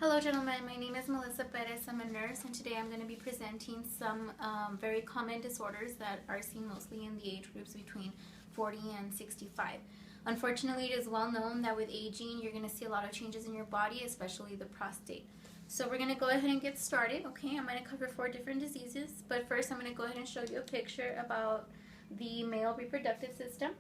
Hello gentlemen, my name is Melissa Perez. I'm a nurse and today I'm going to be presenting some very common disorders that are seen mostly in the age groups between 40 and 65. Unfortunately, it is well known that with aging you're going to see a lot of changes in your body, especially the prostate. So we're going to go ahead and get started. Okay, I'm going to cover 4 different diseases, but first I'm going to go ahead and show you a picture about the male reproductive system.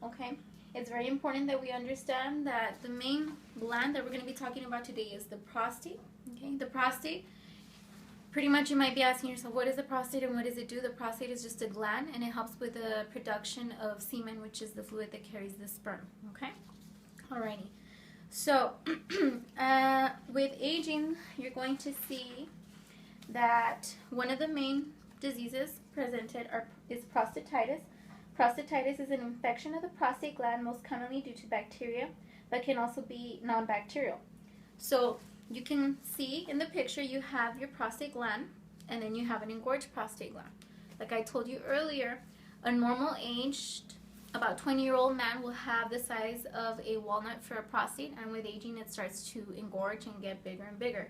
Okay, it's very important that we understand that the main gland that we're going to be talking about today is the prostate. Okay, the prostate, pretty much you might be asking yourself, what is the prostate and what does it do? The prostate is just a gland and it helps with the production of semen, which is the fluid that carries the sperm. Okay, alrighty. So with aging, you're going to see that one of the main diseases presented is prostatitis. Prostatitis is an infection of the prostate gland, most commonly due to bacteria, but can also be non-bacterial. So you can see in the picture you have your prostate gland, and then you have an engorged prostate gland. Like I told you earlier, a normal aged, about 20-year-old man will have the size of a walnut for a prostate, and with aging it starts to engorge and get bigger and bigger.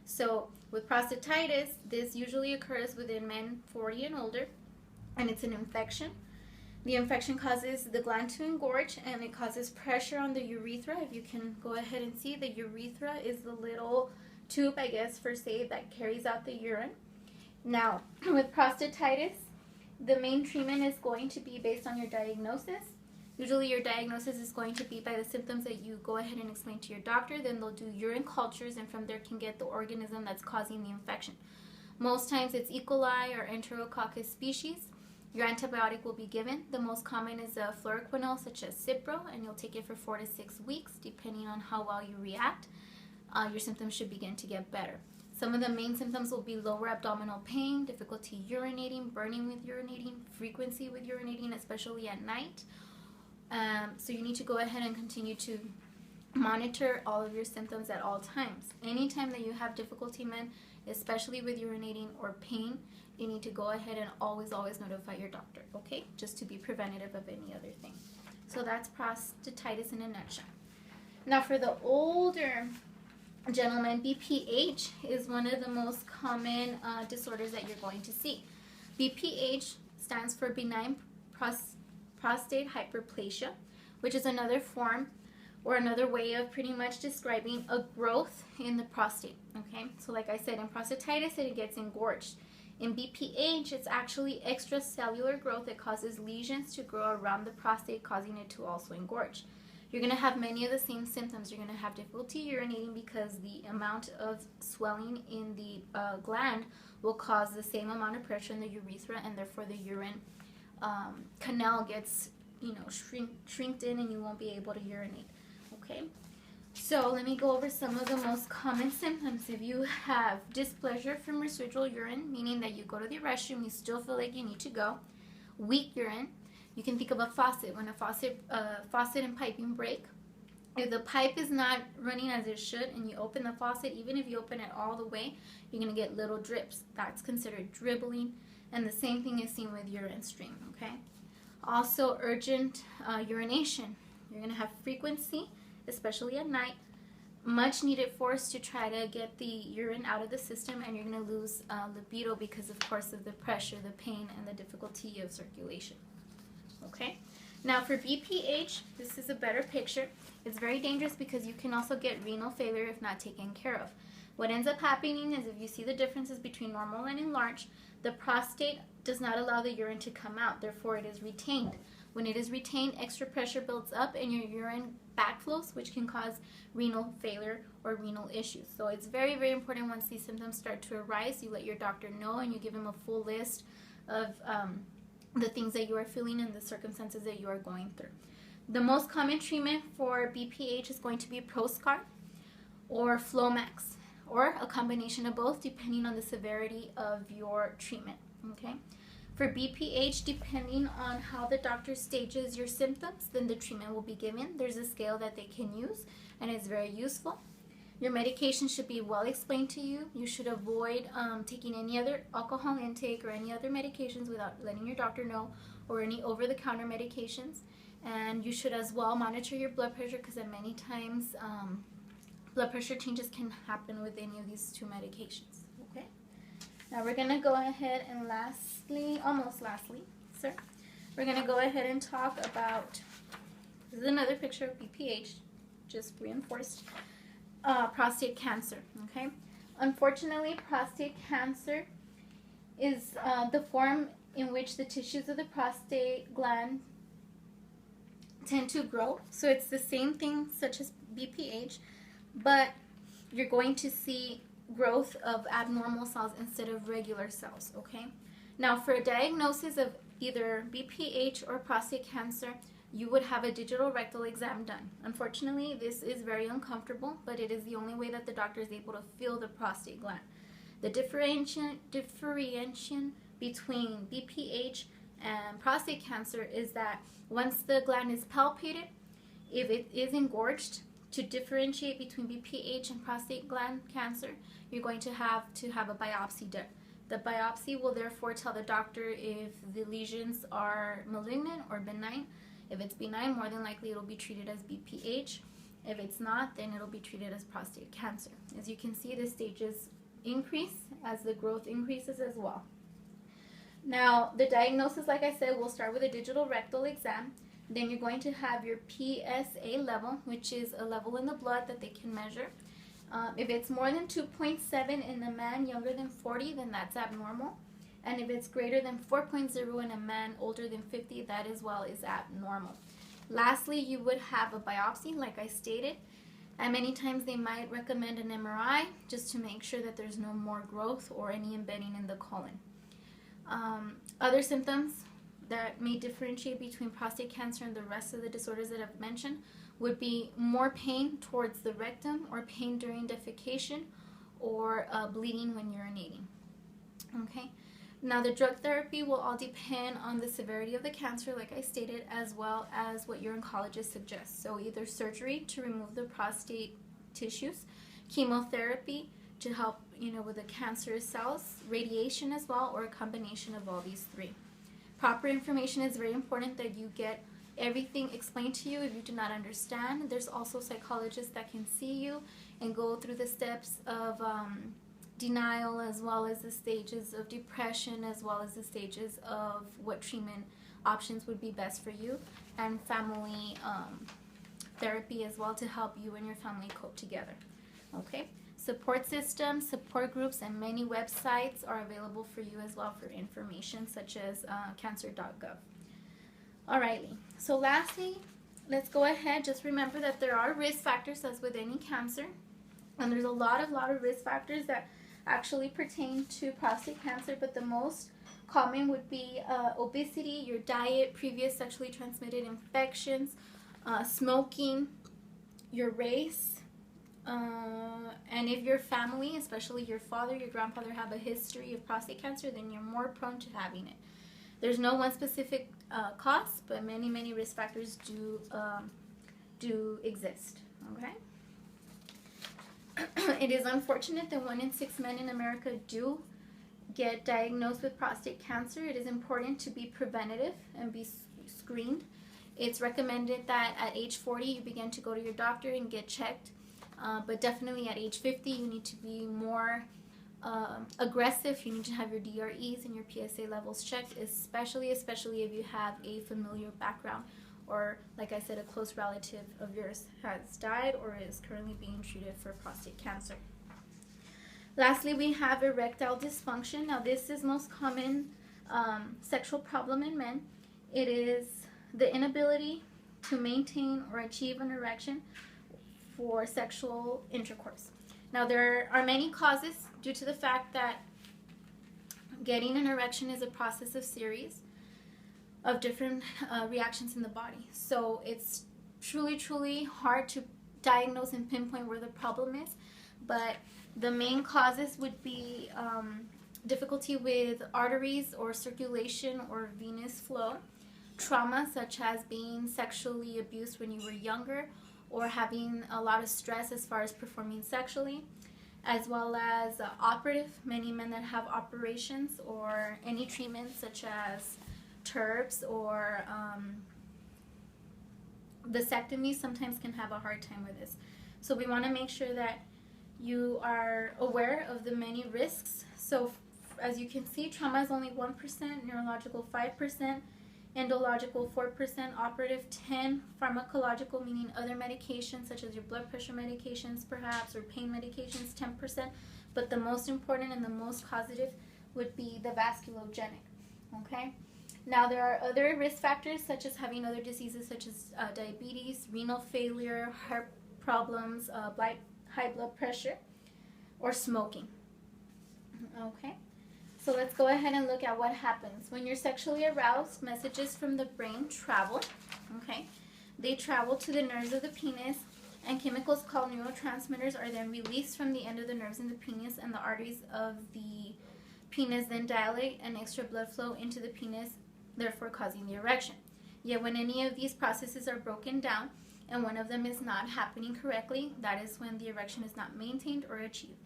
So with prostatitis, this usually occurs within men 40 and older, and it's an infection. The infection causes the gland to engorge and it causes pressure on the urethra. If you can go ahead and see, the urethra is the little tube, I guess, for say, that carries out the urine. Now, with prostatitis, the main treatment is going to be based on your diagnosis. Usually your diagnosis is going to be by the symptoms that you go ahead and explain to your doctor. Then they'll do urine cultures and from there can get the organism that's causing the infection. Most times it's E. coli or Enterococcus species. Your antibiotic will be given. The most common is a fluoroquinol such as Cipro, and you'll take it for 4 to 6 weeks. Depending on how well you react, your symptoms should begin to get better. Some of the main symptoms will be lower abdominal pain, difficulty urinating, burning with urinating, frequency with urinating, especially at night. So you need to go ahead and continue to monitor all of your symptoms at all times. Anytime that you have difficulty, men, especially with urinating or pain, you need to go ahead and always notify your doctor, okay? Just to be preventative of any other thing. So that's prostatitis in a nutshell. Now for the older gentlemen, BPH is one of the most common disorders that you're going to see. BPH stands for benign prostate hyperplasia, which is another form or another way of pretty much describing a growth in the prostate, okay? So like I said, in prostatitis, it gets engorged. In BPH, it's actually extracellular growth that causes lesions to grow around the prostate, causing it to also engorge. You're going to have many of the same symptoms. You're going to have difficulty urinating because the amount of swelling in the gland will cause the same amount of pressure in the urethra, and therefore the urine canal gets, shrinked in and you won't be able to urinate. Okay, so let me go over some of the most common symptoms. If you have displeasure from residual urine, meaning that you go to the restroom, you still feel like you need to go. Weak urine, you can think of a faucet. When a faucet and piping break, if the pipe is not running as it should and you open the faucet, even if you open it all the way, you're going to get little drips. That's considered dribbling, and the same thing is seen with urine stream, okay? Also, urgent urination. You're going to have frequency, especially at night, much needed force to try to get the urine out of the system, and you're going to lose libido because, of course, of the pressure, the pain, and the difficulty of circulation. Okay? Now for BPH, this is a better picture. It's very dangerous because you can also get renal failure if not taken care of. What ends up happening is, if you see the differences between normal and enlarged, the prostate does not allow the urine to come out, therefore it is retained. When it is retained, extra pressure builds up and your urine backflows, which can cause renal failure or renal issues. So it's very, very important once these symptoms start to arise, you let your doctor know and you give him a full list of the things that you are feeling and the circumstances that you are going through. The most common treatment for BPH is going to be Proscar or Flomax, or a combination of both depending on the severity of your treatment, okay? For BPH, depending on how the doctor stages your symptoms, then the treatment will be given. There's a scale that they can use, and it's very useful. Your medication should be well explained to you. You should avoid taking any other alcohol intake or any other medications without letting your doctor know, or any over-the-counter medications. And you should as well monitor your blood pressure, because many times blood pressure changes can happen with any of these two medications. Okay. Now we're going to go ahead and almost lastly, we're going to go ahead and talk about, this is another picture of BPH, just reinforced, prostate cancer. Okay. Unfortunately, prostate cancer is the form in which the tissues of the prostate gland tend to grow. So it's the same thing such as BPH, but you're going to see growth of abnormal cells instead of regular cells, okay? Now, for a diagnosis of either BPH or prostate cancer, you would have a digital rectal exam done. Unfortunately, this is very uncomfortable, but it is the only way that the doctor is able to feel the prostate gland. The differentiation between BPH and prostate cancer is that once the gland is palpated, if it is engorged, to differentiate between BPH and prostate gland cancer, you're going to have a biopsy done. The biopsy will therefore tell the doctor if the lesions are malignant or benign. If it's benign, more than likely it'll be treated as BPH. If it's not, then it'll be treated as prostate cancer. As you can see, the stages increase as the growth increases as well. Now, the diagnosis, like I said, will start with a digital rectal exam. Then you're going to have your PSA level, which is a level in the blood that they can measure. If it's more than 2.7 in a man younger than 40, then that's abnormal. And if it's greater than 4.0 in a man older than 50, that as well is abnormal. Lastly, you would have a biopsy, like I stated. And many times they might recommend an MRI just to make sure that there's no more growth or any embedding in the colon. Other symptoms that may differentiate between prostate cancer and the rest of the disorders that I've mentioned would be more pain towards the rectum or pain during defecation or bleeding when urinating. Okay. Now, the drug therapy will all depend on the severity of the cancer, like I stated, as well as what your oncologist suggests. So either surgery to remove the prostate tissues, chemotherapy to help, with the cancerous cells, radiation as well, or a combination of all these three. Proper information is very important, that you get everything explained to you if you do not understand. There's also psychologists that can see you and go through the steps of denial, as well as the stages of depression, as well as the stages of what treatment options would be best for you, and family therapy as well to help you and your family cope together. Okay? Support systems, support groups, and many websites are available for you as well for information, such as cancer.gov. Alrighty, so lastly, let's go ahead. Just remember that there are risk factors, as with any cancer, and there's a lot of risk factors that actually pertain to prostate cancer, but the most common would be obesity, your diet, previous sexually transmitted infections, smoking, your race, and if your family, especially your father, your grandfather, have a history of prostate cancer, then you're more prone to having it. There's no one specific cause, but many risk factors do exist. Okay. It is unfortunate that 1 in 6 men in America do get diagnosed with prostate cancer. It is important to be preventative and be screened. It's recommended that at age 40 you begin to go to your doctor and get checked, but definitely at age 50 you need to be more aggressive. You need to have your DREs and your PSA levels checked, especially if you have a familiar background, or, like I said, a close relative of yours has died or is currently being treated for prostate cancer. Lastly, we have erectile dysfunction. Now, this is most common sexual problem in men. It is the inability to maintain or achieve an erection for sexual intercourse. Now, there are many causes due to the fact that getting an erection is a process of series of different reactions in the body. So it's truly hard to diagnose and pinpoint where the problem is, but the main causes would be difficulty with arteries or circulation or venous flow, trauma such as being sexually abused when you were younger, or having a lot of stress as far as performing sexually, as well as operative, many men that have operations or any treatments such as TURPs or vasectomy sometimes can have a hard time with this. So we want to make sure that you are aware of the many risks. So as you can see, trauma is only 1%, neurological 5%, endological 4%, operative 10%, pharmacological meaning other medications such as your blood pressure medications perhaps or pain medications 10%, but the most important and the most causative would be the vasculogenic. Okay? Now there are other risk factors such as having other diseases such as diabetes, renal failure, heart problems, high blood pressure, or smoking. Okay? So let's go ahead and look at what happens. When you're sexually aroused, messages from the brain travel, okay? They travel to the nerves of the penis, and chemicals called neurotransmitters are then released from the end of the nerves in the penis, and the arteries of the penis then dilate and extra blood flow into the penis, therefore causing the erection. Yet when any of these processes are broken down and one of them is not happening correctly, that is when the erection is not maintained or achieved.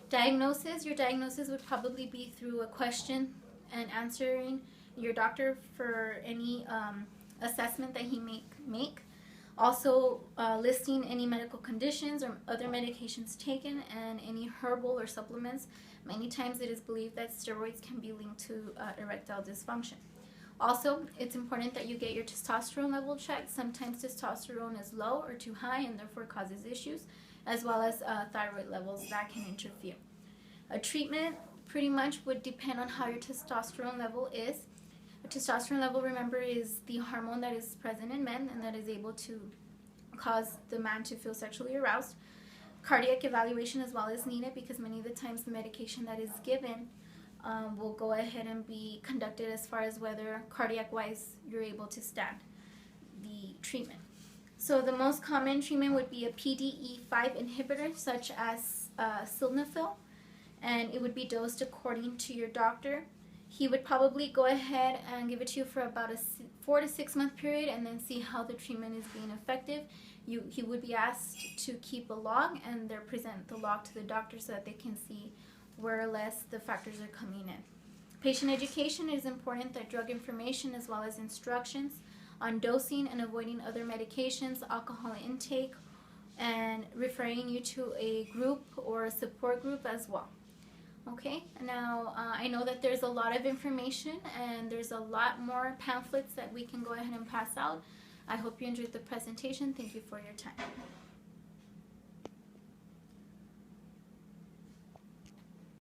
Diagnosis, your diagnosis would probably be through a question and answering your doctor for any assessment that he may make. Also listing any medical conditions or other medications taken and any herbal or supplements. Many times it is believed that steroids can be linked to erectile dysfunction. Also, it's important that you get your testosterone level checked. Sometimes testosterone is low or too high and therefore causes issues, as well as thyroid levels that can interfere. A treatment pretty much would depend on how your testosterone level is. A testosterone level, remember, is the hormone that is present in men and that is able to cause the man to feel sexually aroused. Cardiac evaluation as well is needed because many of the times the medication that is given will go ahead and be conducted as far as whether cardiac-wise you're able to stand the treatment. So the most common treatment would be a PDE5 inhibitor such as sildenafil, and it would be dosed according to your doctor. He would probably go ahead and give it to you for about a 4 to 6 month period and then see how the treatment is being effective. He would be asked to keep a log and then present the log to the doctor so that they can see where less the factors are coming in. Patient education is important, that drug information as well as instructions on dosing and avoiding other medications, alcohol intake, and referring you to a group or a support group as well. Okay, now I know that there's a lot of information and there's a lot more pamphlets that we can go ahead and pass out. I hope you enjoyed the presentation. Thank you for your time.